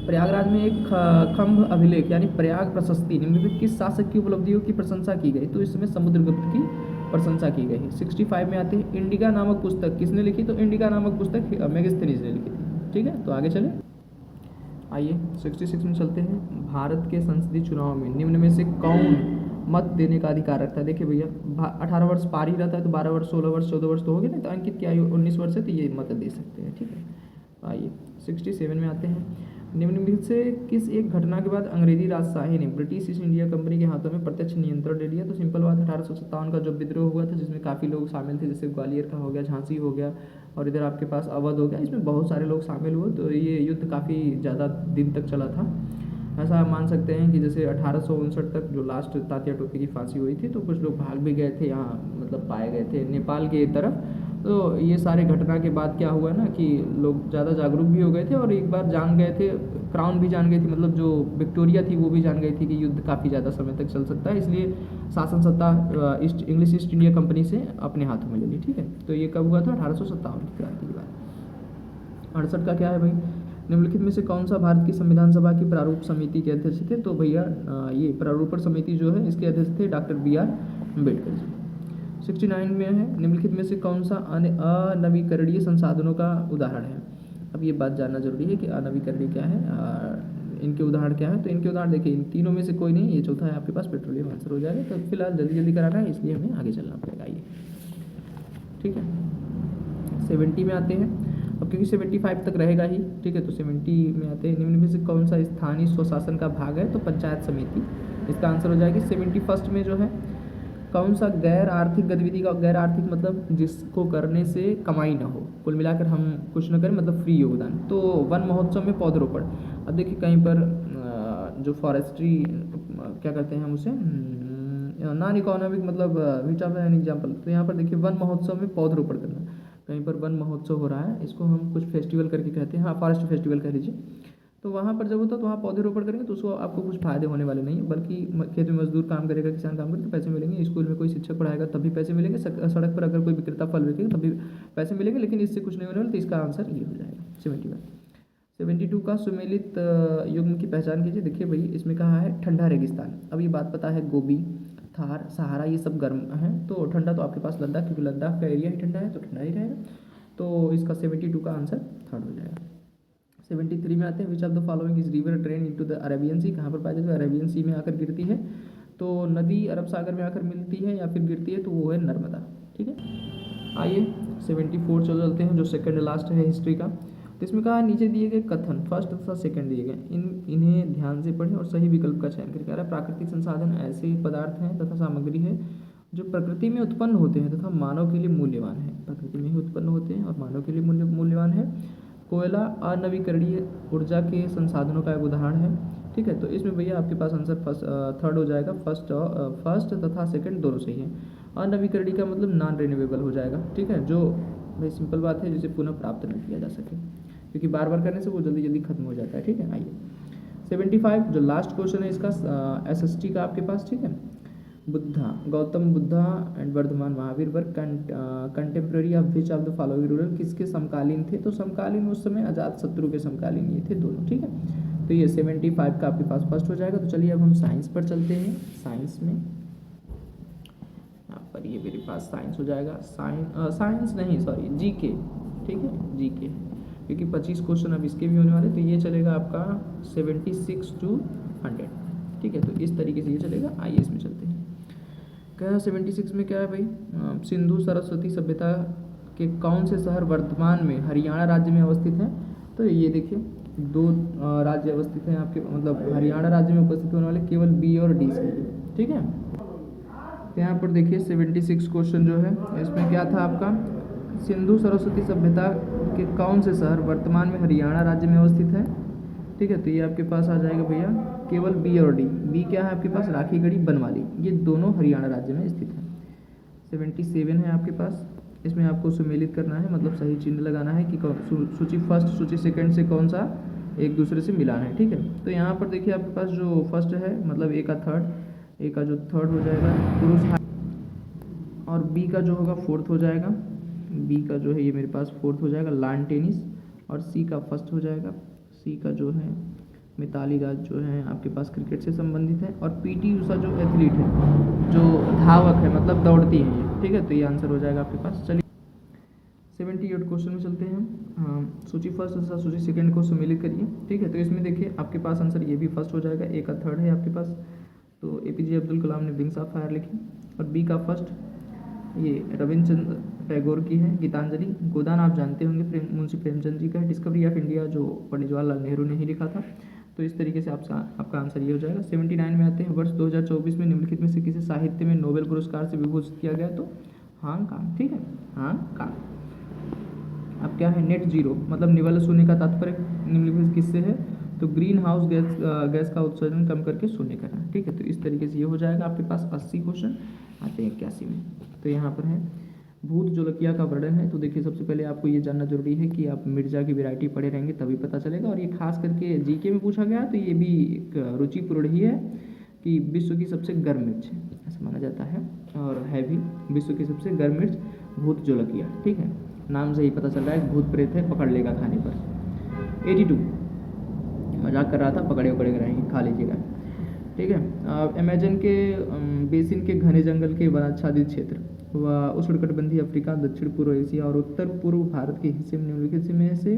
प्रयागराज में एक खम्भ अभिलेख यानी प्रयाग प्रशस्ति निम्नलिखित किस शासक की उपलब्धियों की प्रशंसा की गई, तो इसमें समुद्रगुप्त की प्रशंसा की गई है। 65 में आते हैं, इंडिका नामक पुस्तक किसने लिखी, तो इंडिका नामक पुस्तक मेगास्थनीज ने लिखी थी, ठीक है। तो आगे चले, आइए 66 में चलते हैं। भारत के संसदीय चुनाव में निम्न में से कौन मत देने का अधिकार रखता है। देखिए भैया, 18 वर्ष पार ही रहता है, तो 12 वर्ष 16 वर्ष 14 वर्ष तो हो गए ना, तो अंकित की आयु 19 वर्ष है, तो ये मत दे सकते हैं, ठीक है। आइए 67 में आते हैं, निम्नलिखित से किस एक घटना के बाद अंग्रेजी राजशाही ने ब्रिटिश ईस्ट इंडिया कंपनी के हाथों में प्रत्यक्ष नियंत्रण ले लिया, तो सिंपल बात 1857 का जो विद्रोह हुआ था, जिसमें काफ़ी लोग शामिल थे, जैसे ग्वालियर का हो गया, झांसी हो गया, और इधर आपके पास अवध हो गया, इसमें बहुत सारे लोग शामिल हुए, तो ये युद्ध काफ़ी ज़्यादा दिन तक चला था। ऐसा आप मान सकते हैं कि जैसे 1859 तक जो लास्ट तात्या टोपे की फांसी हुई थी, तो कुछ लोग भाग भी गए थे, यहाँ मतलब पाए गए थे नेपाल के तरफ। तो ये सारे घटना के बाद क्या हुआ ना कि लोग ज़्यादा जागरूक भी हो गए थे, और एक बार जान गए थे, क्राउन भी जान गई थी, मतलब जो विक्टोरिया थी वो भी जान गई थी कि युद्ध काफ़ी ज़्यादा समय तक चल सकता है, इसलिए शासन सत्ता इंग्लिश ईस्ट इंडिया कंपनी से अपने हाथों में ले ली, ठीक है। तो ये कब हुआ था, 1857 की क्रांति के बाद। 68 का क्या है भाई, निम्नलिखित में से कौन सा भारत की संविधान सभा की प्रारूप समिति के अध्यक्ष थे, तो भैया ये प्रारूपण समिति जो है इसके अध्यक्ष थे डॉक्टर BR अम्बेडकर जी। 69 में है, निम्नलिखित में से कौन सा अनवीकरणीय संसाधनों का उदाहरण है। अब ये बात जानना जरूरी है कि अनवीकरणीय क्या है, इनके उदाहरण क्या है, तो इनके उदाहरण देखिए, इन तीनों में से कोई नहीं, ये चौथा है आपके पास पेट्रोलियम आंसर हो जाएगा। तो फिलहाल जल्दी जल्दी कराना है, इसलिए हमें आगे चलना पड़ेगा, ये ठीक है। 70 में आते हैं, अब क्योंकि 75 तक रहेगा ही, ठीक है, तो 70 में आते हैं, निम्न में से कौन सा स्थानीय स्वशासन का भाग है, तो पंचायत समिति, इसका आंसर हो जाएगी। 71 में जो है, कौन सा गैर आर्थिक गतिविधि का, गैर आर्थिक मतलब जिसको करने से कमाई ना हो, कुल मिलाकर हम कुछ न करें, मतलब फ्री योगदान, तो वन महोत्सव में पौधरोपण। अब देखिए कहीं पर जो फॉरेस्ट्री क्या कहते हैं हम उसे, नॉन इकोनॉमिक मतलब विच ऑफ एन एग्जाम्पल, तो यहाँ पर देखिए वन महोत्सव में पौधरोपण करना, कहीं पर वन महोत्सव हो रहा है, इसको हम कुछ फेस्टिवल करके कहते हैं, हाँ फॉरेस्ट फेस्टिवल कह लीजिए, तो वहाँ पर जब होता है तो वहाँ पौधरोपण करेंगे, तो उसको आपको कुछ फायदे होने वाले नहीं है, बल्कि खेत में मजदूर काम करेगा, किसान काम करेगा तो पैसे मिलेंगे, स्कूल में कोई शिक्षक पढ़ाएगा तब भी पैसे मिलेंगे, सड़क पर अगर कोई विक्रेता फल बेचेगा तब भी पैसे मिलेंगे, लेकिन इससे कुछ नहीं होने वाला, तो इसका आंसर ये हो जाएगा 71। 72 का सुमेलित युग्म की पहचान कीजिए। देखिए भाई, इसमें कहा है ठंडा रेगिस्तान, अब ये बात पता है गोबी, थार, सहारा ये सब गर्म है, तो ठंडा तो आपके पास लद्दाख, क्योंकि लद्दाख का एरिया ही ठंडा है, तो ठंडा ही रहेगा, तो इसका 72 का आंसर थर्ड हो जाएगा। 73 में आते हैं, which of the following is river drain into the Arabian sea, कहाँ पर पाई जाती है, अरेबियन सी में आकर गिरती है, तो नदी अरब सागर में आकर मिलती है या फिर गिरती है, तो वो है नर्मदा, ठीक है। आइए 74 चलते हैं, जो सेकंड लास्ट है हिस्ट्री का, तो इसमें कहा नीचे दिए गए कथन फर्स्ट तथा सेकंड दिए गए, इन्हें ध्यान से पढ़ें और सही विकल्प का चयन करें। कह रहा है प्राकृतिक संसाधन ऐसे पदार्थ हैं तथा सामग्री है जो प्रकृति में उत्पन्न होते हैं तथा मानव के लिए मूल्यवान है, प्रकृति में ही उत्पन्न होते हैं और मानव के लिए मूल्यवान है। कोयला अनवीकरणीय ऊर्जा के संसाधनों का एक उदाहरण है, ठीक है। तो इसमें भैया आपके पास आंसर थर्ड हो जाएगा, फर्स्ट तथा सेकंड दोनों सही है। अनवीकरणीय का मतलब नॉन रिन्यूएबल हो जाएगा, ठीक है, जो भाई सिंपल बात है, जिसे पुनः प्राप्त नहीं किया जा सके, क्योंकि बार बार करने से वो जल्दी जल्दी खत्म हो जाता है, ठीक है। आइए 75 जो लास्ट क्वेश्चन है इसका SST का आपके पास, ठीक है। Buddha, Gautam Buddha and Vardhaman Mahavir were contemporary of which of the following ruler, किसके समकालीन थे, तो समकालीन उस समय अजात शत्रु के समकालीन ये थे दोनों, ठीक है। तो ये 75 का आपके पास फर्स्ट हो जाएगा। तो चलिए अब हम साइंस पर चलते हैं। साइंस में यहाँ पर ये मेरे पास साइंस हो जाएगा, साइंस नहीं सॉरी GK, ठीक है, GK, क्योंकि 25 क्वेश्चन अब इसके भी होने वाले, तो ये चलेगा आपका 76 to 100। ठीक है, तो इस तरीके से ये चलेगा। आइए इसमें चलते हैं। क्या 76 में क्या है भाई, सिंधु सरस्वती सभ्यता के कौन से शहर वर्तमान में हरियाणा राज्य में अवस्थित हैं। तो ये देखिए 2 राज्य अवस्थित हैं आपके, मतलब हरियाणा राज्य में उपस्थित होने वाले केवल बी और डी से। ठीक है, तो यहाँ पर देखिए 76 क्वेश्चन जो है इसमें क्या था आपका, सिंधु सरस्वती सभ्यता के कौन से शहर वर्तमान में हरियाणा राज्य में अवस्थित है। ठीक है, तो ये आपके पास आ जाएगा भैया केवल बी और डी। बी क्या है आपके पास, राखीगढ़ी, बनवाली, ये दोनों हरियाणा राज्य में स्थित है। 77 है आपके पास, इसमें आपको सुमेलित करना है, मतलब सही चिन्ह लगाना है कि सूची फर्स्ट सूची सेकंड से कौन सा एक दूसरे से मिलाना है। ठीक है, तो यहाँ पर देखिए आपके पास जो फर्स्ट है मतलब ए का थर्ड, ए का जो थर्ड हो जाएगा पुरुष, और बी का जो होगा फोर्थ हो जाएगा। बी का जो है ये मेरे पास फोर्थ हो जाएगा लॉन टेनिस, और सी का फर्स्ट हो जाएगा। सी का जो है मिताली राज जो है आपके पास क्रिकेट से संबंधित है, और पीटी उषा जो एथलीट है, जो धावक है, मतलब दौड़ती हैं ये। ठीक है, तो ये आंसर हो जाएगा आपके पास। चलिए 78 क्वेश्चन में चलते हैं। सूची फर्स्ट तथा सूची सेकंड को सुमेलित करिए। ठीक है, तो इसमें देखिए आपके पास आंसर ये भी फर्स्ट हो जाएगा, ए का थर्ड है आपके पास, तो एपीजे अब्दुल कलाम ने विंग्स ऑफ फायर लिखी। और बी का फर्स्ट ये रविंद्र टैगोर की है गीतांजलि। गोदान आप जानते होंगे मुंशी प्रेमचंद जी का है, डिस्कवरी ऑफ इंडिया जो पंडित जवाहरलाल नेहरू ने ही लिखा था। तो इस तरीके से आपका आंसर ये हो जाएगा। 79 में आते हैं, वर्ष 2024 में निम्नलिखित में से किसी साहित्य में नोबेल पुरस्कार से विभूषित किया गया। तो हांगकांग। ठीक है, हांगकांग। अब क्या है, नेट जीरो मतलब निवल शून्य का तात्पर्य निम्नलिखित किससे है, तो ग्रीन हाउस गैस का उत्सर्जन कम करके शून्य करना। ठीक है, तो इस तरीके से ये हो जाएगा आपके पास 80 क्वेश्चन। आते हैं 81 में, तो यहाँ पर है भूत जोलकिया का वर्णन है। तो देखिए सबसे पहले आपको ये जानना जरूरी है कि आप मिर्जा की वैरायटी पढ़े रहेंगे तभी पता चलेगा, और ये खास करके जीके में पूछा गया, तो ये भी एक रुचिपूर्ण ही है कि विश्व की सबसे गर्म मिर्च ऐसा माना जाता है, और है भी विश्व की सबसे गर्म मिर्च भूत जोलकिया। ठीक है, नाम से ही पता चल रहा है भूत प्रेत है, पकड़ लेगा खाने पर। 82 मजाक कर रहा था, पकड़े रहेंगे, खा लीजिएगा। ठीक है, अमेजन के बेसिन के घने जंगल के वनाच्छादित क्षेत्र व उष्णकटिबंधीय अफ्रीका, दक्षिण पूर्व एशिया और उत्तर पूर्व भारत के हिस्से में निम्नलिखित में से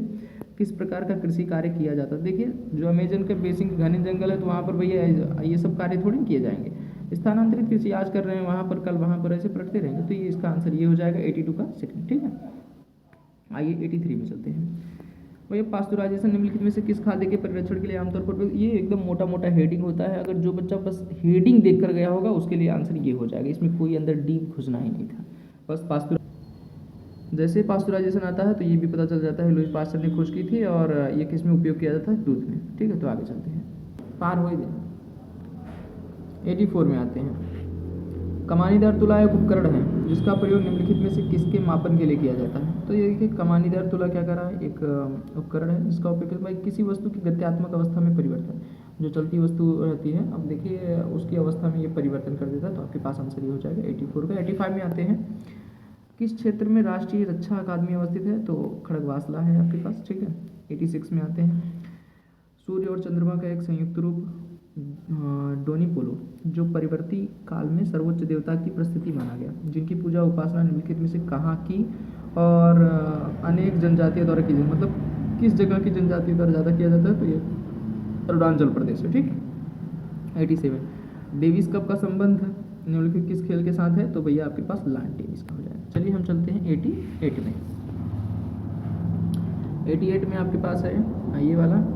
किस प्रकार का कृषि कार्य किया जाता है। देखिए जो अमेजन के बेसिन के घने जंगल है, तो वहाँ पर भैया ये सब कार्य थोड़ी किए जाएंगे। स्थानांतरित कृषि आज कर रहे हैं वहाँ पर, कल वहाँ पर, ऐसे पलटते रहेंगे। तो ये इसका आंसर ये हो जाएगा 82 का सेकंड। ठीक है, आइए 83 में चलते हैं। भैया पास्चुराइजेशन निम्नलिखित में से किस खाद्य के परिरक्षण के लिए आमतौर पर, ये एकदम मोटा मोटा हेडिंग होता है, अगर जो बच्चा बस हेडिंग देख कर गया होगा उसके लिए आंसर ये हो जाएगा। इसमें कोई अंदर डीप घुसना ही नहीं था, बस जैसे पास्चुराइजेशन आता है तो ये भी पता चल जाता है लुईस पास्चर ने खोज की थी, और ये किस में उपयोग किया जाता है, दूध में। ठीक है, तो आगे चलते हैं, पार हो ही गए। 84 में आते हैं। कमानीदार तुला एक उपकरण है जिसका प्रयोग निम्नलिखित में से किसके मापन के लिए किया जाता है। तो ये देखिए कमानीदार तुला क्या कर रहा है, एक उपकरण है जिसका उपयोग भाई किसी वस्तु की गत्यात्मक अवस्था में परिवर्तन, जो चलती वस्तु रहती है, अब देखिए उसकी अवस्था में ये परिवर्तन कर देता है। तो आपके पास आंसर ये हो जाएगा 84 का। 85 में आते हैं, किस क्षेत्र में राष्ट्रीय रक्षा अकादमी अवस्थित है, तो खड़गवासला है आपके पास। ठीक है, 86 में आते हैं। सूर्य और चंद्रमा का एक संयुक्त रूप डोनीपोलो जो परिवर्ती काल में सर्वोच्च देवता की प्रस्तुति माना गया, जिनकी पूजा उपासना निम्नलिखित में से कहाँ की और अनेक जनजातियों द्वारा की जाती, मतलब किस जगह की जनजाति द्वारा ज़्यादा किया जाता है, तो ये अरुणाचल प्रदेश है। ठीक, 87 डेविस कप का संबंध निम्नलिखित किस खेल के साथ है, तो भैया आपके पास लॉन टेनिस का हो जाएगा। चलिए हम चलते हैं 88 में। 88 में आपके पास है ये वाला,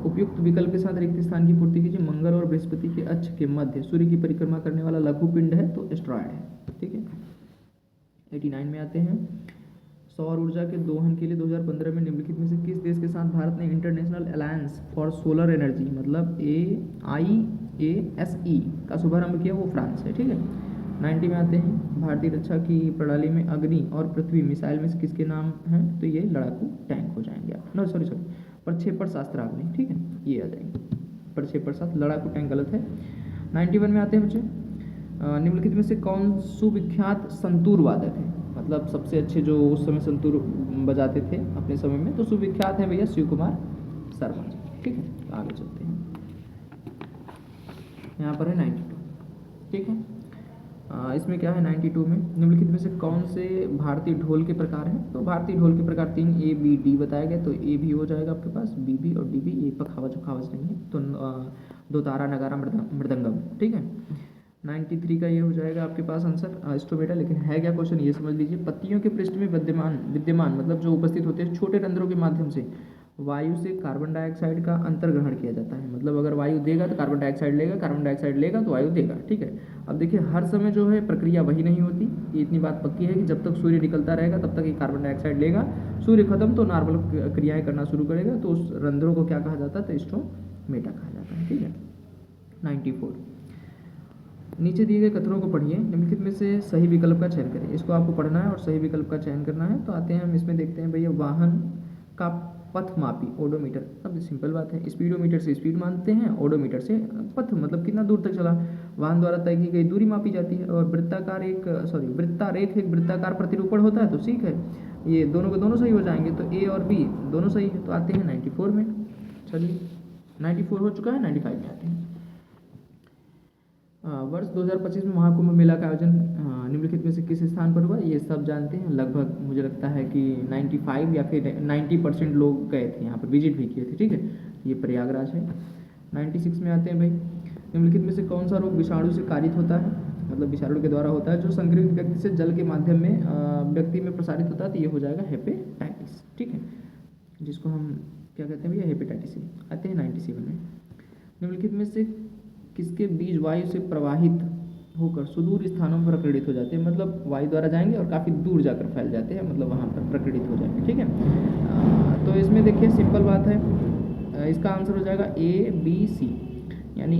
उपयुक्त विकल्प के साथ रिक्त स्थान की पूर्ति कीजिए। मंगल और बृहस्पति के अक्ष के मध्य सूर्य की परिक्रमा करने वाला लघु पिंड है, तो एस्ट्रॉयड है। ठीक है, 89 में आते हैं। सौर ऊर्जा के दोहन के लिए 2015 में निम्नलिखित में से किस देश के साथ भारत ने international alliance for solar energy मतलब AIASE का शुभारंभ किया, वो फ्रांस है। ठीक है, 90 में आते हैं। भारतीय रक्षा की प्रणाली में अग्नि और पृथ्वी मिसाइल में से किसके नाम हैं, तो ये लड़ाकू टैंक हो जाएंगे आप। नो सॉरी प्रक्षेपण शास्त्राग्नि। ठीक है, ये आ जाएंगे प्रक्षेपण शास्त्र, लड़ाकू टैंक गलत है। 91 में आते हैं बच्चे, निम्नलिखित में से कौन सुविख्यात संतूर वादक है, मतलब सबसे अच्छे जो उस समय संतूर बजाते थे अपने समय में, तो सुविख्यात है भैया शिव कुमार शर्मा जी। ठीक है, तो आगे चलते हैं, यहाँ पर है 92। ठीक है, इसमें क्या है 92 में निम्नलिखित में से कौन से भारतीय ढोल के प्रकार हैं? तो भारतीय ढोल के प्रकार 3 A B D बताया गया, तो A भी हो जाएगा आपके पास, B भी और D भी। ये पखावज उखावज नहीं है, तो दो तारा नगारा मृदंगम, ठीक है। 93 का ये हो जाएगा आपके पास आंसर इंस्ट्रूमेंटा। लेकिन है क्या क्वेश्चन ये समझ लीजिए, पत्तियों के पृष्ठ में विद्यमान मतलब जो उपस्थित होते हैं छोटे रंध्रों के माध्यम से वायु से कार्बन डाइऑक्साइड का अंतर्ग्रहण किया जाता है। मतलब अगर वायु देगा तो कार्बन डाइऑक्साइड लेगा, कार्बन डाइऑक्साइड लेगा तो वायु देगा, ठीक है। अब देखिए हर समय जो है प्रक्रिया वही नहीं होती, ये इतनी बात पक्की है कि जब तक सूर्य निकलता रहेगा तब तक ये कार्बन डाइऑक्साइड लेगा, सूर्य खत्म तो नॉर्मल क्रियाएं करना शुरू करेगा, तो उस रंध्रों को क्या कहा जाता है? तो स्ट्रोमेटा कहा जाता है, ठीक है। 94 नीचे दिए गए कथनों को पढ़िए, निम्नलिखित में से सही विकल्प का चयन करें। इसको आपको पढ़ना है और सही विकल्प का चयन करना है। तो आते हैं हम इसमें देखते हैं भैया, वाहन का पथ मापी ओडोमीटर। अब सिंपल बात है, स्पीडोमीटर से स्पीड मानते हैं, ओडोमीटर से पथ मतलब कितना दूर तक चला, वाहन द्वारा तय की गई दूरी मापी जाती है। और वृत्तारेख एक वृत्ताकार प्रतिरूपण होता है, तो ठीक है, ये दोनों के दोनों सही हो जाएंगे, तो ए और बी दोनों सही है। तो आते हैं 94 में, चलिए 94 हो चुका है, 95 में आते हैं। वर्ष 2025 में महाकुंभ मेला का आयोजन निम्नलिखित में से किस स्थान पर हुआ? ये सब जानते हैं, लगभग मुझे लगता है कि 95 या फिर 90% लोग गए थे, यहाँ पर विजिट भी किए थे, ठीक है। ये प्रयागराज है। 96 में आते हैं भाई, निम्नलिखित में से कौन सा रोग विषाणु से कारित होता है? मतलब विषाणु के द्वारा होता है, जो संक्रमित व्यक्ति से जल के माध्यम में व्यक्ति में प्रसारित होता है, तो ये हो जाएगा हेपेटाइटिस, ठीक है, जिसको हम क्या कहते हैं भैया? Hepatitis C. आते हैं 97 में, निम्नलिखित में से किसके बीज वायु से प्रवाहित होकर सुदूर स्थानों पर प्रकटित हो जाते हैं? मतलब वायु द्वारा जाएंगे और काफ़ी दूर जाकर फैल जाते हैं, मतलब वहाँ पर प्रकटित हो जाएंगे, ठीक है। तो इसमें देखिए सिंपल बात है, इसका आंसर हो जाएगा ABC, यानी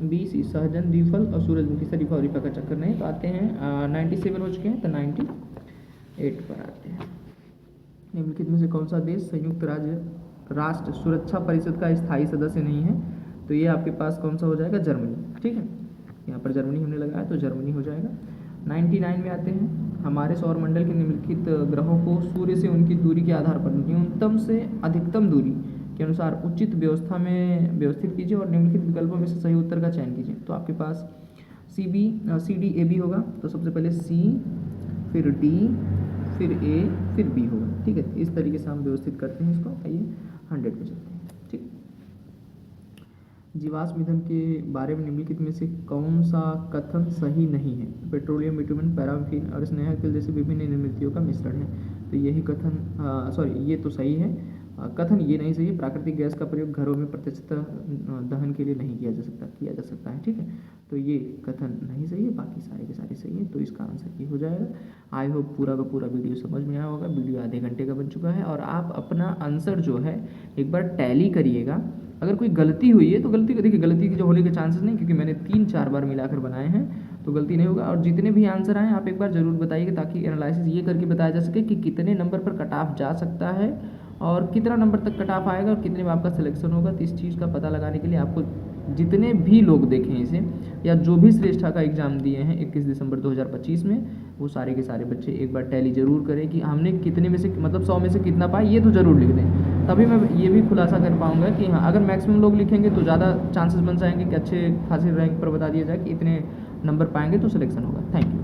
ABC, सहजन, द्विफल और सूरजमुखी, शरीफा और रिफा का चक्कर नहीं। तो आते हैं 97 हो चुके हैं, तो 98 पर आते हैं। निम्नलिखित में से कौन सा देश संयुक्त राष्ट्र सुरक्षा परिषद का स्थायी सदस्य नहीं है? तो ये आपके पास कौन सा हो जाएगा? जर्मनी, ठीक है। यहाँ पर जर्मनी हमने लगाया, तो जर्मनी हो जाएगा। 99 में आते हैं, हमारे सौर मंडल के निम्नलिखित ग्रहों को सूर्य से उनकी दूरी के आधार पर न्यूनतम से अधिकतम दूरी के अनुसार उचित व्यवस्था में व्यवस्थित कीजिए और निम्नलिखित विकल्पों में से सही उत्तर का चयन कीजिए। तो आपके पास CDAB होगा, तो सबसे पहले C, फिर D, फिर A, फिर B होगा, ठीक है। इस तरीके से हम व्यवस्थित करते हैं इसको। आइए 100 पे चलते हैं, ठीक। जीवाश्म ईंधन के बारे में निम्नलिखित में से कौन सा कथन सही नहीं है? पेट्रोलियम, बिटुमेन, पैराफिन और स्नेहक तेल जैसे विभिन्न निर्मितियों का मिश्रण है। तो यही कथन ये तो सही है, कथन ये नहीं सही है। प्राकृतिक गैस का प्रयोग घरों में प्रत्यक्षतः दहन के लिए नहीं किया जा सकता है, ठीक है। तो ये कथन नहीं सही है, बाकी सारे के सारे सही है, तो इसका आंसर ये हो जाएगा। आई होप पूरा का पूरा वीडियो समझ में आया होगा। वीडियो आधे घंटे का बन चुका है और आप अपना आंसर जो है एक बार टैली करिएगा। अगर कोई गलती हुई है तो गलती को देखिए, गलती की जो होने के चांसेस नहीं, क्योंकि मैंने 3-4 बार मिलाकर बनाए हैं, तो गलती नहीं होगा। और जितने भी आंसर आए आप एक बार ज़रूर बताइएगा, ताकि एनालिसिस ये करके बताया जा सके कि कितने नंबर पर कट ऑफ जा सकता है और कितना नंबर तक कट ऑफ आएगा और कितने में आपका सिलेक्शन होगा। तो इस चीज़ का पता लगाने के लिए आपको जितने भी लोग देखें इसे, या जो भी श्रेष्ठा का एग्ज़ाम दिए हैं 21 दिसंबर 2025 में, वो सारे के सारे बच्चे एक बार टैली ज़रूर करें कि हमने कितने में से, मतलब 100 में से कितना पाए, ये तो ज़रूर लिख दें। तभी मैं ये भी खुलासा कर पाऊँगा कि हाँ, अगर मैक्सिमम लोग लिखेंगे तो ज़्यादा चांसेस बन जाएंगे कि अच्छे खासे रैंक पर बता दिया जाए कि इतने नंबर पाएंगे तो सिलेक्शन होगा। Thank you.